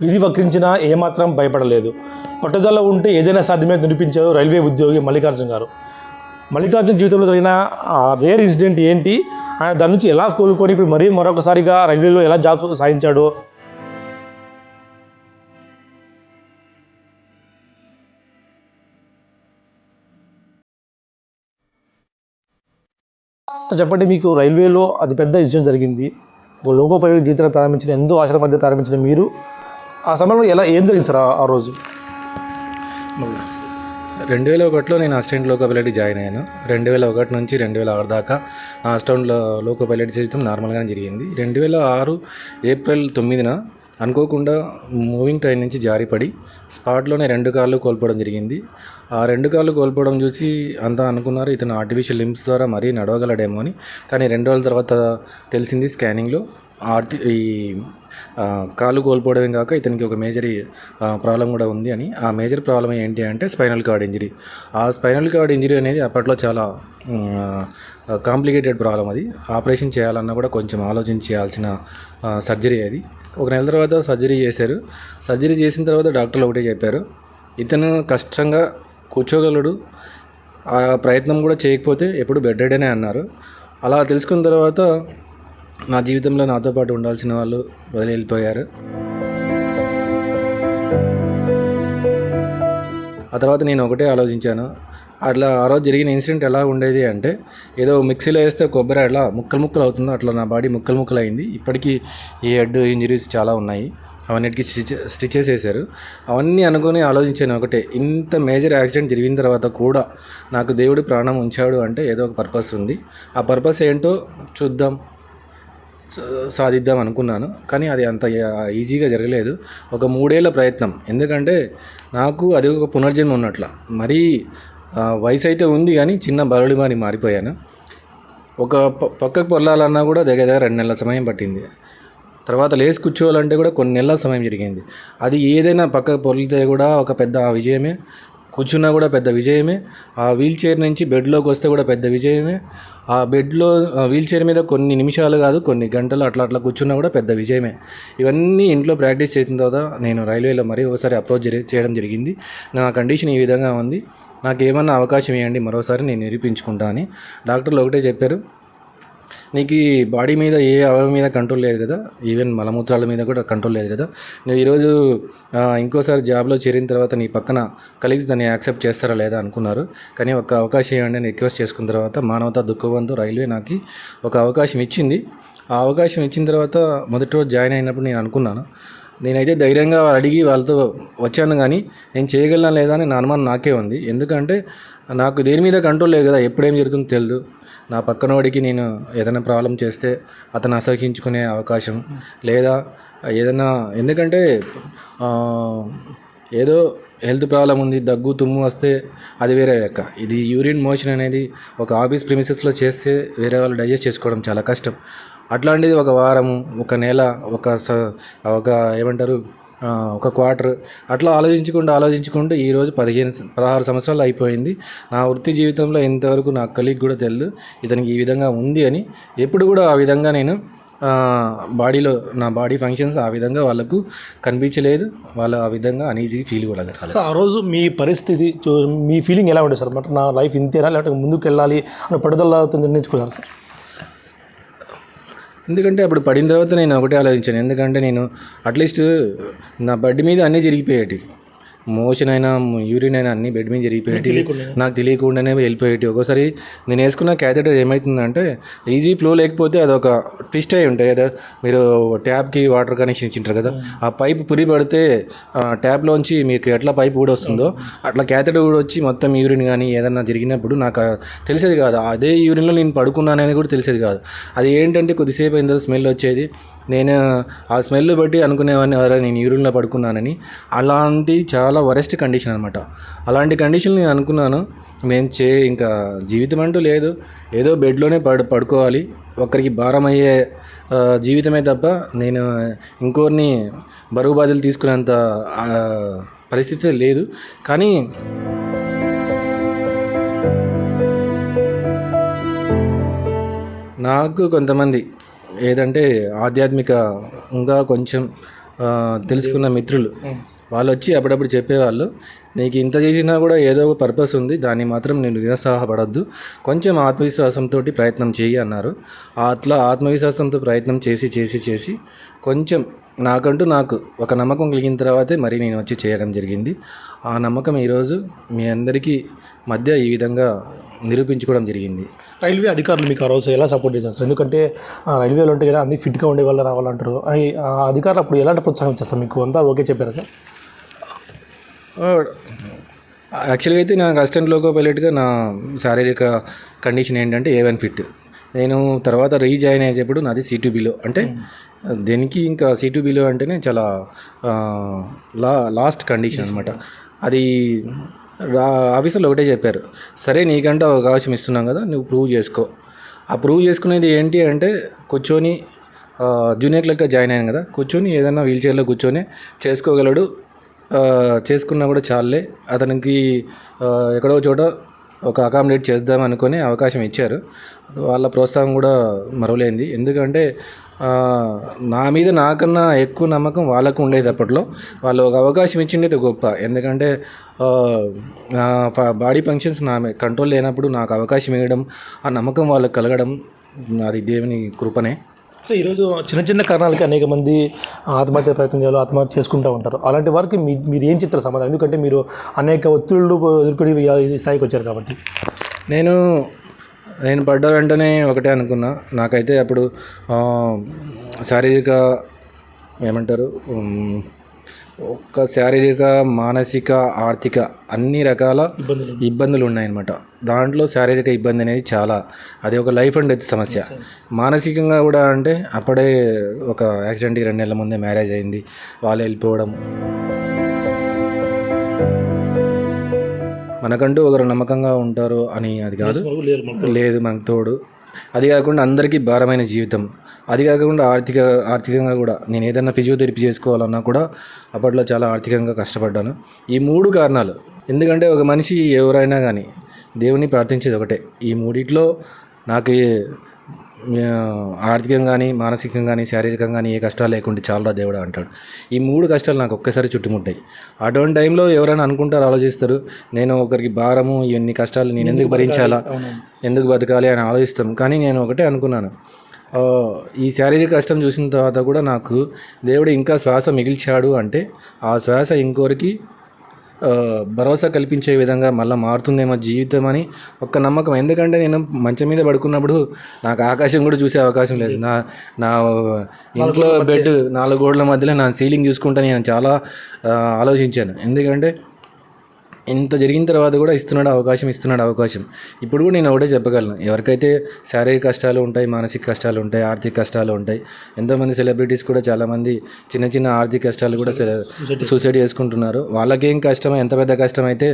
విధి వక్రించినా ఏమాత్రం భయపడలేదు. పట్టుదల ఉంటే ఏదైనా సాధ్యమే నిరూపించారు రైల్వే ఉద్యోగి మల్లికార్జున్ గారు. మల్లికార్జున్ జీవితంలో జరిగిన రేర్ ఇన్సిడెంట్ ఏంటి, ఆయన దాని నుంచి ఎలా కోలుకొని ఇప్పుడు మరొకసారిగా రైల్వేలో ఎలా జాబ్ సాధించాడో చెప్పండి. మీకు రైల్వేలో అతిపెద్ద ఇన్సిడెంట్ జరిగింది, లోకో పైలట్ జీవితాన్ని ప్రారంభించిన, ఎంతో ఆశల మధ్య ప్రారంభించిన మీరు ఆ సమయంలో ఏం జరిగింది సార్ ఆ రోజు? 2001లో నేను అసిస్టెంట్ లోకో పైలట్ జాయిన్ అయ్యాను. 2001 నుంచి 2006 దాకా నా అసిస్టెంట్ లోకో పైలట్ జీవితం నార్మల్గానే జరిగింది. 2006 ఏప్రిల్ 9న అనుకోకుండా మూవింగ్ ట్రైన్ నుంచి జారిపడి స్పాట్లోనే 2 కాళ్ళు కోల్పోవడం జరిగింది. ఆ 2 కాళ్ళు కోల్పోవడం చూసి అంతా అనుకున్నారు ఇతను ఆర్టిఫిషియల్ లింబ్స్ ద్వారా మరీ నడవగలడేమో అని. కానీ 2 రోజుల తర్వాత తెలిసింది స్కానింగ్లో ఈ కాలు కోల్పోవడమే కాక ఇతనికి ఒక మేజర్ ప్రాబ్లం కూడా ఉంది అని. ఆ మేజర్ ప్రాబ్లం ఏంటి అంటే స్పైనల్ కార్డ్ ఇంజరీ. ఆ స్పైనల్ కార్డ్ ఇంజరీ అనేది అప్పట్లో చాలా కాంప్లికేటెడ్ ప్రాబ్లం. అది ఆపరేషన్ చేయాలన్నా కూడా కొంచెం ఆలోచించి చేయాల్సిన సర్జరీ. అది 1 నెల తర్వాత సర్జరీ చేశారు. సర్జరీ చేసిన తర్వాత డాక్టర్లు ఒకటే చెప్పారు, ఇతను కష్టంగా కూర్చోగలడు, ఆ ప్రయత్నం కూడా చేయకపోతే ఎప్పుడు బెడ్ రెడీనే అన్నారు. అలా తెలుసుకున్న తర్వాత నా జీవితంలో నాతో పాటు ఉండాల్సిన వాళ్ళు వదిలి వెళ్ళిపోయారు. ఆ తర్వాత నేను ఒకటే ఆలోచించాను, అట్లా ఆ రోజు జరిగిన ఇన్సిడెంట్ ఎలా ఉండేది అంటే ఏదో మిక్సీలో వేస్తే కొబ్బరి అట్లా ముక్కలు అవుతుందో అట్లా నా బాడీ ముక్కలు అయింది. ఇప్పటికీ ఈ హెడ్ ఇంజరీస్ చాలా ఉన్నాయి, అవన్నిటికీ స్టిచెస్ వేశారు. అవన్నీ అనుకుని ఆలోచించాను ఒకటే, ఇంత మేజర్ యాక్సిడెంట్ జరిగిన తర్వాత కూడా నాకు దేవుడు ప్రాణం ఉంచాడు అంటే ఏదో ఒక పర్పస్ ఉంది. ఆ పర్పస్ ఏంటో చూద్దాం, సాధిద్దాం అనుకున్నాను. కానీ అది అంత ఈజీగా జరగలేదు. ఒక 3 ఏళ్ల ప్రయత్నం. ఎందుకంటే నాకు అది ఒక పునర్జన్మ ఉన్నట్ల. మరీ వయసు అయితే ఉంది కానీ చిన్న బలుడిమాని మారిపోయాను. ఒక పక్కకు పొల్లాలన్నా కూడా దగ్గర 2 నెలల సమయం పట్టింది. తర్వాత లేచి కూర్చోవాలంటే కూడా కొన్ని నెలల సమయం జరిగింది. అది ఏదైనా పక్కకు పొలితే కూడా ఒక పెద్ద విజయమే, కూర్చున్నా కూడా పెద్ద విజయమే, ఆ వీల్ చైర్ నుంచి బెడ్లోకి వస్తే కూడా పెద్ద విజయమే, ఆ బెడ్లో వీల్ చైర్ మీద కొన్ని నిమిషాలు కాదు కొన్ని గంటలు అట్లా కూర్చున్నా కూడా పెద్ద విజయమే. ఇవన్నీ ఇంట్లో ప్రాక్టీస్ చేసిన తర్వాత నేను రైల్వేలో మరీ ఒకసారి అప్రోచ్ చేయడం జరిగింది. నా కండిషన్ ఈ విధంగా ఉంది, నాకు ఏమన్నా అవకాశం ఇవ్వండి, మరోసారి నేను నిరూపించుకుంటా అని. డాక్టర్లు ఒకటే చెప్పారు, నీకు ఈ బాడీ మీద ఏ అవయవం మీద కంట్రోల్ లేదు కదా, ఈవెన్ మలమూత్రాల మీద కూడా కంట్రోల్ లేదు కదా, నువ్వు ఈరోజు ఇంకోసారి జాబ్లో చేరిన తర్వాత నీ పక్కన కలీగ్స్ దాన్ని యాక్సెప్ట్ చేస్తారా లేదా అనుకున్నారు. కానీ ఒక అవకాశం ఇవ్వండి అని రిక్వెస్ట్ చేసుకున్న తర్వాత మానవతా దృక్పథంతో రైల్వే నాకు ఒక అవకాశం ఇచ్చింది. ఆ అవకాశం ఇచ్చిన తర్వాత మొదటి రోజు జాయిన్ అయినప్పుడు నేను అనుకున్నాను, నేనైతే ధైర్యంగా అడిగి వాళ్ళతో వచ్చాను, కానీ నేను చేయగలనా లేదా అని నా అనుమానం నాకే ఉంది. ఎందుకంటే నాకు దేని మీద కంట్రోల్ లేదు కదా, ఎప్పుడేం జరుగుతుందో తెలియదు. నా పక్కనోడికి నేను ఏదైనా ప్రాబ్లం చేస్తే అతను అసహించుకునే అవకాశం లేదా ఏదైనా, ఎందుకంటే ఏదో హెల్త్ ప్రాబ్లం ఉంది, దగ్గు తుమ్ము వస్తే అది వేరే లెక్క. ఇది యూరిన్ మోషన్ అనేది ఒక ఆఫీస్ ప్రిమిసెస్లో చేస్తే వేరే వాళ్ళు డైజెస్ట్ చేసుకోవడం చాలా కష్టం. అట్లాంటిది ఒక వారము, ఒక నెల, ఒక ఏమంటారు ఒక క్వార్టర్ అట్లా ఆలోచించుకుంటూ ఈరోజు 16 సంవత్సరాలు అయిపోయింది. నా వృత్తి జీవితంలో ఇంతవరకు నా కలీగ్ కూడా తెలియదు ఇతనికి ఈ విధంగా ఉంది అని. ఎప్పుడు కూడా ఆ విధంగా నేను బాడీలో నా బాడీ ఫంక్షన్స్ ఆ విధంగా వాళ్ళకు కనిపించలేదు, వాళ్ళు ఆ విధంగా అనీజీగా ఫీల్ కూడా కాలేదు. ఆ రోజు మీ పరిస్థితి, మీ ఫీలింగ్ ఎలా ఉండేది సార్? అంటే నా లైఫ్ ఇంతేనా లేకపోతే ముందుకు వెళ్ళాలి అని పట్టుదలతో నిర్ణయించుకున్నారు సార్? ఎందుకంటే అప్పుడు పడిన తర్వాత నేను ఒకటే ఆలోచించాను, ఎందుకంటే నేను అట్లీస్ట్ నా బెడ్ మీద అన్నీ జరిగిపోయేటి, మోషన్ అయినా యూరిన్ అయినా అన్నీ బెడ్ మీద జరిగిపోయేటి, నాకు తెలియకుండానే వెళ్ళిపోయేటి. ఒక్కోసారి నేను వేసుకున్న క్యాథెటర్ ఏమవుతుందంటే ఈజీ ఫ్లో లేకపోతే అదొక ట్విస్ట్ అయి ఉంటాయి కదా, మీరు ట్యాప్కి వాటర్ కనెక్షన్ ఇచ్చింటారు కదా, ఆ పైప్ పురి పడితే ట్యాప్లోంచి మీకు ఎట్లా పైప్ కూడా వస్తుందో అట్లా క్యాథెటర్ కూడా వచ్చి మొత్తం యూరిన్ కానీ ఏదన్నా జరిగినప్పుడు నాకు తెలిసేది కాదు. అదే యూరిన్లో నేను పడుకున్నానని కూడా తెలిసేది కాదు. అది ఏంటంటే కొద్దిసేపు అయిన తర్వాత స్మెల్ వచ్చేది, నేను ఆ స్మెల్ బట్టి అనుకునేవాడిని అరే నేను యూరిన్లో పడుకున్నానని. అలాంటి చాలా వరెస్ట్ కండిషన్ అనమాట. అలాంటి కండిషన్ నేను అనుకున్నాను, నేను ఇంకా జీవితం అంటూ లేదు, ఏదో బెడ్లోనే పడుకోవాలి, ఒకరికి భారం అయ్యే జీవితమే తప్ప నేను ఇంకోరిని బరువు బాధ్యతలు తీసుకునేంత పరిస్థితి లేదు. కానీ నాకు కొంతమంది ఏదంటే ఆధ్యాత్మికంగా కొంచెం తెలుసుకున్న మిత్రులు వాళ్ళు వచ్చి అప్పుడప్పుడు చెప్పేవాళ్ళు, నీకు ఇంత చేసినా కూడా ఏదో ఒక పర్పస్ ఉంది, దాన్ని మాత్రం నేను నిరుత్సాహపడద్దు, కొంచెం ఆత్మవిశ్వాసంతో ప్రయత్నం చేయి అన్నారు. అట్లా ఆత్మవిశ్వాసంతో ప్రయత్నం చేసి కొంచెం నాకు ఒక నమ్మకం కలిగిన తర్వాతే మరి నేను వచ్చి చేయడం జరిగింది. ఆ నమ్మకం ఈరోజు మీ అందరికీ మధ్య ఈ విధంగా నిరూపించుకోవడం జరిగింది. రైల్వే అధికారులు మీకు ఆ రోజు ఎలా సపోర్ట్ చేస్తారు? ఎందుకంటే రైల్వేలో ఉంటే కదా అన్ని ఫిట్గా ఉండే వాళ్ళు రావాలంటారు. ఆ అధికారులు అప్పుడు ఎలాంటి ప్రోత్సాహం ఇస్తారు? మీకు అంతా ఓకే చెప్పారా సార్? యాక్చువల్గా అయితే నాకు అసిస్టెంట్ లోకో పైలట్గా నా శారీరక కండిషన్ ఏంటంటే A1 ఫిట్. నేను తర్వాత రీజాయిన్ అయ్యేటప్పుడు నాది C2Bలో, అంటే దీనికి ఇంకా C2Bలో అంటేనే చాలా లాస్ట్ కండిషన్ అనమాట. అది ఆఫీసర్లు ఒకటే చెప్పారు, సరే నీకంటే అవకాశం ఇస్తున్నాం కదా, నువ్వు ప్రూవ్ చేసుకో. ఆ ప్రూవ్ చేసుకునేది ఏంటి అంటే కూర్చొని జూనియర్ లెక్క జాయిన్ అయ్యాను కదా, కూర్చొని ఏదైనా వీల్ చైర్లో కూర్చొని చేసుకోగలడు, చేసుకున్నా కూడా చాలే, అతనికి ఎక్కడో చోట ఒక అకామిడేట్ చేద్దాం అనుకుని అవకాశం ఇచ్చారు. వాళ్ళ ప్రోత్సాహం కూడా మరవలేంది. ఎందుకంటే నా మీద నాకన్నా ఎక్కువ నమ్మకం వాళ్ళకు ఉండేది. అప్పట్లో వాళ్ళు ఒక అవకాశం ఇచ్చిండేది గొప్ప. ఎందుకంటే బాడీ ఫంక్షన్స్ నా కంట్రోల్ లేనప్పుడు నాకు అవకాశం ఇవ్వడం, ఆ నమ్మకం వాళ్ళకి కలగడం అది దేవుని కృపనే. సో ఈరోజు చిన్న కారణాలకి అనేక మంది ఆత్మహత్య ప్రయత్నం చేయాలి, ఆత్మహత్య చేసుకుంటూ ఉంటారు. అలాంటి వారికి మీరు ఏం చెప్తారు సమాధానం? ఎందుకంటే మీరు అనేక ఒత్తిళ్ళు ఎదుర్కొని ఈ స్థాయికి వచ్చారు కాబట్టి. నేను పడ్డ వెంటనే ఒకటే అనుకున్నా, నాకైతే అప్పుడు శారీరక ఏమంటారు, శారీరక, మానసిక, ఆర్థిక అన్ని రకాల ఇబ్బందులు ఉన్నాయన్నమాట. దాంట్లో శారీరక ఇబ్బంది అనేది చాలా, అది ఒక లైఫ్ అండ్ డెత్ సమస్య. మానసికంగా కూడా అంటే అప్పుడే ఒక యాక్సిడెంట్కి 2 నెలల ముందే మ్యారేజ్ అయింది, వాళ్ళు వెళ్ళిపోవడం, మనకంటూ ఒకరు నమ్మకంగా ఉంటారు అని అది కాదు, లేదు మనకు తోడు. అది కాకుండా అందరికీ భారమైన జీవితం. అది కాకుండా ఆర్థికంగా కూడా నేను ఏదైనా ఫిజియోథెరపీ చేసుకోవాలన్నా కూడా అప్పట్లో చాలా ఆర్థికంగా కష్టపడ్డాను. ఈ 3 కారణాలు. ఎందుకంటే ఒక మనిషి ఎవరైనా కానీ దేవుని ప్రార్థించేది ఒకటే, ఈ 3 నాకు ఆర్థికంగా కానీ, మానసికంగా కానీ, శారీరకంగా కానీ ఏ కష్టాలు లేకుండా చాలా దేవుడు అంటాడు. ఈ 3 కష్టాలు నాకు ఒక్కసారి చుట్టుముట్టాయి. అటువంటి టైంలో ఎవరైనా అనుకుంటారు, ఆలోచిస్తారు, నేను ఒకరికి భారము, ఇవన్నీ కష్టాలు నేను ఎందుకు భరించాలా, ఎందుకు బతకాలి అని ఆలోచిస్తాం. కానీ నేను ఒకటే అనుకున్నాను, ఈ శారీరక కష్టం చూసిన తర్వాత కూడా నాకు దేవుడు ఇంకా శ్వాస మిగిల్చాడు అంటే ఆ శ్వాస ఇంకోరికి భరోసా కల్పించే విధంగా మళ్ళీ మారుతుందేమో జీవితం అని ఒక నమ్మకం. ఎందుకంటే నేను మంచం మీద పడుకున్నప్పుడు నాకు ఆకాశం కూడా చూసే అవకాశం లేదు. నా ఇంట్లో బెడ్ 4 గోడల మధ్యలో నా సీలింగ్ చూసుకుంటా నేను చాలా ఆలోచించాను. ఎందుకంటే ఇంత జరిగిన తర్వాత కూడా ఇస్తున్నాడు అవకాశం. ఇప్పుడు కూడా నేను ఒకటే చెప్పగలను, ఎవరికైతే శారీరక కష్టాలు ఉంటాయి, మానసిక కష్టాలు ఉంటాయి, ఆర్థిక కష్టాలు ఉంటాయి, ఎంతోమంది సెలబ్రిటీస్ కూడా చాలామంది చిన్న ఆర్థిక కష్టాలు కూడా సూసైడ్ చేసుకుంటున్నారు. వాళ్ళకేం కష్టం, ఎంత పెద్ద కష్టం అయితే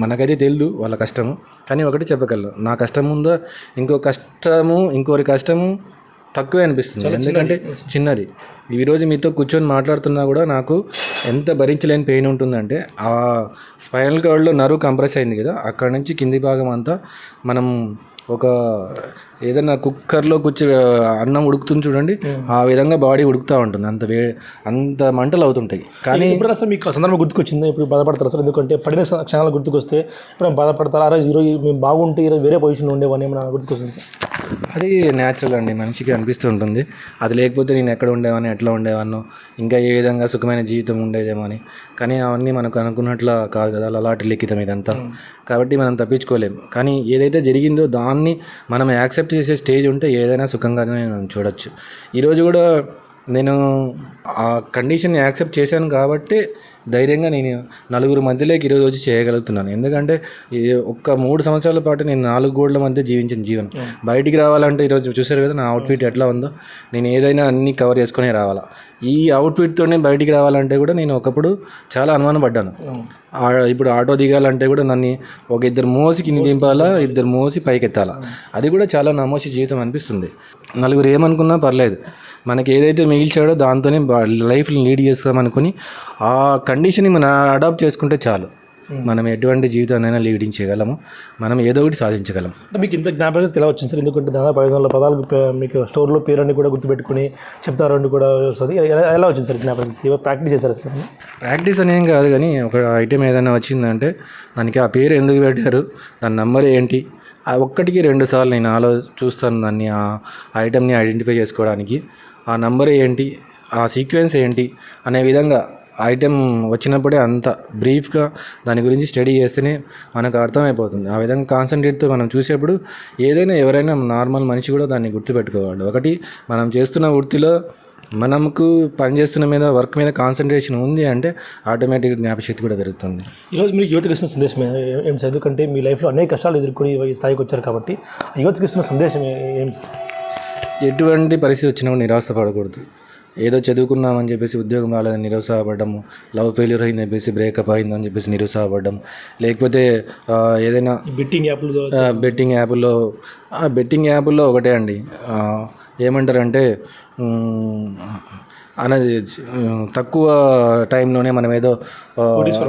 మనకైతే తెలియదు వాళ్ళ కష్టము. కానీ ఒకటి చెప్పగలను, నా కష్టం ముందు ఇంకోరి కష్టము తక్కువే అనిపిస్తుంది. ఎందుకంటే చిన్నది. ఈరోజు మీతో కూర్చొని మాట్లాడుతున్నా కూడా నాకు ఎంత భరించలేని పెయిన్ ఉంటుందంటే, ఆ స్పైనల్ కార్డ్లో నర్వ్ కంప్రెస్ అయింది కదా, అక్కడ నుంచి కింది భాగం అంతా మనం ఒక ఏదైనా కుక్కర్లో అన్నం ఉడుకుతుంది చూడండి, ఆ విధంగా బాడీ ఉడుకుతూ ఉంటుంది. అంత మంటలు అవుతుంటాయి. కానీ ఇప్పుడు అసలు మీకు సందర్భం గుర్తుకొచ్చింది, ఇప్పుడు బాధపడతారు అసలు? ఎందుకంటే పడిన క్షణాలు గుర్తుకొస్తే ఇప్పుడు బాధపడతారు, అరే ఈరోజు మేము బాగుంటే ఈరోజు వేరే పొజిషన్ ఉండేవాని ఏమైనా గుర్తుకొస్తుంది సార్? అది న్యాచురల్ అండి, మనిషికి అనిపిస్తూ ఉంటుంది. అది లేకపోతే నేను ఎక్కడ ఉండేవాడిని, ఎట్లా ఉండేవాడినో, ఇంకా ఏ విధంగా సుఖమైన జీవితం ఉండేదేమో అని. కానీ అవన్నీ మనకు అనుకున్నట్లా కాదు కదా, అలాంటి లిఖితం ఇదంతా. కాబట్టి మనం తప్పించుకోలేము. కానీ ఏదైతే జరిగిందో దాన్ని మనం యాక్సెప్ట్ చేసే స్టేజ్ ఉంటే ఏదైనా సుఖంగానే మనం చూడొచ్చు. ఈరోజు కూడా నేను ఆ కండిషన్ని యాక్సెప్ట్ చేశాను కాబట్టి ధైర్యంగా నేను 4 మధ్యలోకి ఈరోజు వచ్చి చేయగలుగుతున్నాను. ఎందుకంటే ఒక్క 3 సంవత్సరాల పాటు నేను 4 గోడల మధ్య జీవించిన జీవనం. బయటికి రావాలంటే ఈరోజు చూసారు కదా నా అవుట్ఫిట్ ఎట్లా ఉందో, నేను ఏదైనా అన్నీ కవర్ చేసుకునే రావాలా. ఈ అవుట్ఫిట్తోనే బయటికి రావాలంటే కూడా నేను ఒకప్పుడు చాలా అనుమానం పడ్డాను. ఇప్పుడు ఆటో దిగాలంటే కూడా నన్ను ఒక 2 మోసి కింద దింపాలా, 2 మోసి పైకెత్తాలా. అది కూడా చాలా నమోసి జీవితం అనిపిస్తుంది. 4 ఏమనుకున్నా పర్లేదు, మనకి ఏదైతే మిగిల్చాడో దాంతోనే లైఫ్ని లీడ్ చేస్తామనుకుని ఆ కండిషన్ని మనం అడాప్ట్ చేసుకుంటే చాలు. మనం ఎటువంటి జీవితాన్నైనా లీడింగ్ చేయగలము, మనం ఏదో ఒకటి సాధించగలం. అంటే మీకు ఇంత జ్ఞాపకం ఎలా వచ్చింది సార్? ఎందుకంటే దాదాపు 500 పదాలు మీకు స్టోర్లో పేరన్ని కూడా గుర్తుపెట్టుకుని చెప్తారు అని కూడా వస్తుంది. ఎలా వచ్చింది సార్ జ్ఞాపకం? ప్రాక్టీస్ చేశారు సార్? ప్రాక్టీస్ అనేం కాదు, కానీ ఒక ఐటెం ఏదైనా వచ్చిందంటే దానికి ఆ పేరు ఎందుకు పెట్టారు, దాని నెంబర్ ఏంటి, ఆ ఒక్కటికి 2 సార్లు నేను చూస్తాను దాన్ని, ఆ ఐటెంని ఐడెంటిఫై చేసుకోవడానికి. ఆ నెంబర్ ఏంటి, ఆ సీక్వెన్స్ ఏంటి అనే విధంగా ఐటెం వచ్చినప్పుడే అంత బ్రీఫ్గా దాని గురించి స్టడీ చేస్తేనే మనకు అర్థమైపోతుంది. ఆ విధంగా కాన్సన్ట్రేట్తో మనం చూసేప్పుడు ఏదైనా ఎవరైనా నార్మల్ మనిషి కూడా దాన్ని గుర్తుపెట్టుకోవాలి. ఒకటి, మనం చేస్తున్న వృత్తిలో మనకు పనిచేస్తున్న మీద వర్క్ మీద కాన్సన్ట్రేషన్ ఉంది అంటే ఆటోమేటిక్గా జ్ఞాపశక్తి కూడా పెరుగుతుంది. ఈరోజు మీకు యువతకి ఇస్తున్న సందేశం ఏం సార్? ఎందుకంటే మీ లైఫ్లో అనేక కష్టాలు ఎదుర్కొని ఈ స్థాయికి వచ్చారు కాబట్టి యువతకి ఇస్తున్న సందేశం ఏం? ఎటువంటి పరిస్థితి వచ్చినా కూడా నిరాశపడకూడదు. ఏదో చదువుకున్నామని చెప్పేసి ఉద్యోగం రాలేదని నిరుత్సాహపడ్డము, లవ్ ఫెయిల్యూర్ అయిందని చెప్పేసి బ్రేకప్ అయిందని చెప్పేసి నిరుత్సాహపడ్డం, లేకపోతే ఏదైనా బెట్టింగ్ యాప్ల్లో ఒకటే అండి, ఏమంటారంటే అనేది తక్కువ టైంలోనే మనం ఏదో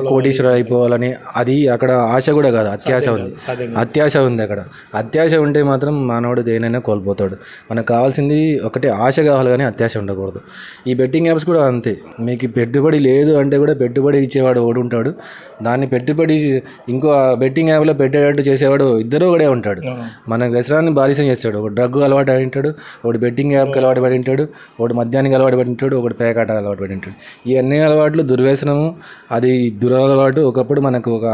కోటీశ్వర అయిపోవాలని, అది అక్కడ ఆశ కూడా కాదు, అత్యాశ ఉంది అక్కడ. అత్యాశ ఉంటే మాత్రం మానవుడు దేనైనా కోల్పోతాడు. మనకు కావాల్సింది ఒకటే ఆశ కావాలి, కానీ అత్యాశ ఉండకూడదు. ఈ బెట్టింగ్ యాప్స్ కూడా అంతే. మీకు పెట్టుబడి లేదు అంటే కూడా పెట్టుబడి ఇచ్చేవాడు ఒకడు ఉంటాడు, దాన్ని పెట్టుబడి ఇంకో బెట్టింగ్ యాప్లో పెట్టేటట్టు చేసేవాడు ఇద్దరు ఒకడే ఉంటాడు. మన వ్యసనాన్ని బాలిసం చేస్తాడు. ఒక డ్రగ్ అలవాటు పడి ఉంటాడు, ఒకటి బెట్టింగ్ యాప్కి అలవాటు పడి ఉంటాడు, ఒకటి మద్యానికి అలవాటు పడి ఉంటాడు, ఒకటి పేకాట అలవాటు పడి ఉంటాడు. ఈ అన్ని అలవాట్లు దుర్వ్యసనము, అది దురలవాటు ఒకప్పుడు మనకు ఒక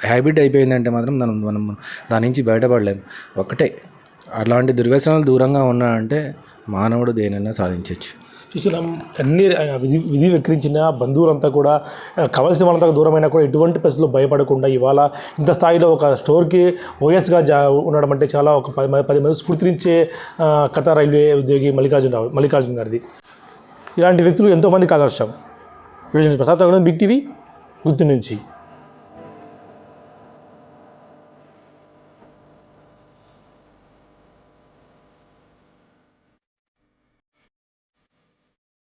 హ్యాబిట్ అయిపోయిందంటే మాత్రం మనం దాని నుంచి బయటపడలేము. ఒకటే, అలాంటి దుర్వ్యసనాలు దూరంగా ఉన్నాయంటే మానవుడు దేనైనా సాధించవచ్చు. చూస్తున్నాం, అన్ని విధి వెక్కిరించిన బంధువులంతా కూడా కావాల్సిన వాళ్ళంతా దూరమైనా కూడా ఎటువంటి పరిస్థితుల్లో భయపడకుండా ఇవాళ ఇంత స్థాయిలో ఒక స్టోర్కి ఓఎస్గా ఉండడం అంటే చాలా ఒక 10 మంది స్ఫూర్తినిచ్చే కథ రైల్వే ఉద్యోగి మల్లికార్జున గారిది. ఇలాంటి వ్యక్తులు ఎంతోమందికి ఆదర్శం. ప్రసాద్ బిగ్ టీవీ గుర్తు నుంచి.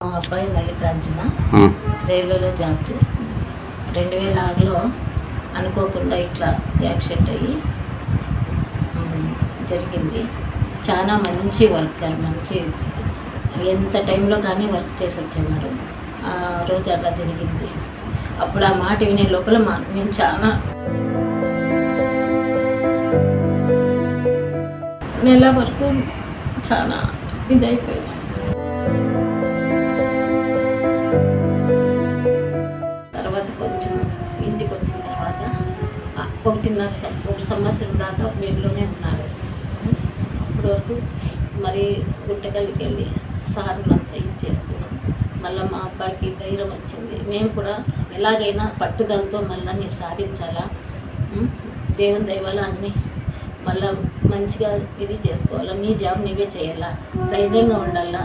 మా అబ్బాయి మల్లికార్జున రైల్వేలో జాబ్ చేస్తున్నాడు. 2006లో అనుకోకుండా ఇట్లా యాక్సిడెంట్ అయ్యి జరిగింది. చాలా మంచి వర్కర్, ఎంత టైంలో కానీ వర్క్ చేసి వచ్చేవాడు. ఆ రోజు అట్లా జరిగింది. అప్పుడు ఆ మాట వినే లోపల మేము చాలా నెల వరకు చాలా ఇదైపోయినాం. తర్వాత కొంచెం ఇంటికి వచ్చిన తర్వాత 1 సంవత్సరం దాకా బెడ్లోనే ఉన్నారు. అప్పటి వరకు మరి గుట్టకల్లికి వెళ్ళి సార్లంతా ఇచ్చేసుకున్నాం. మళ్ళీ మా అబ్బాయికి ధైర్యం వచ్చింది. మేము కూడా ఎలాగైనా పట్టుదలతో మళ్ళీ నేను సాధించాలా, దేవుని దయవల్ల అన్నీ మళ్ళీ మంచిగా ఇది చేసుకోవాలా, నీ జాబ్ నీవే చేయాలా, ధైర్యంగా ఉండాలా,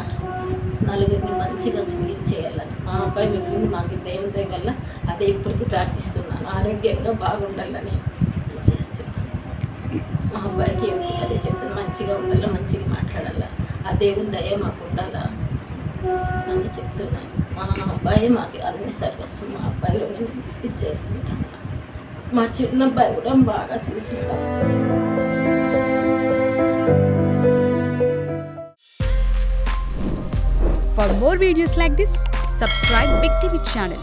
నలుగురిని మంచిగా ఇది చేయాలని మా అబ్బాయి మిగిలింది. మాకు దేవుని దయ వల్ల అదే ఇప్పటికీ ప్రార్థిస్తున్నాను. ఆరోగ్యంగా బాగుండాలని చేస్తున్నాను. మా అబ్బాయికి అదే చెప్తాను, మంచిగా ఉండాలా, మంచిగా మాట్లాడాలా, ఆ దేవుని దయ మాకు ఉండాలా అని చెప్తున్నాను. మా అబ్బాయి మాకు అన్ని సర్వస్వం. మా అబ్బాయిలో నేను ఇది చేసుకుంటాను. మా చిన్న అబ్బాయి కూడా బాగా చూసుకుంటాను. For more videos like this, subscribe Big TV channel.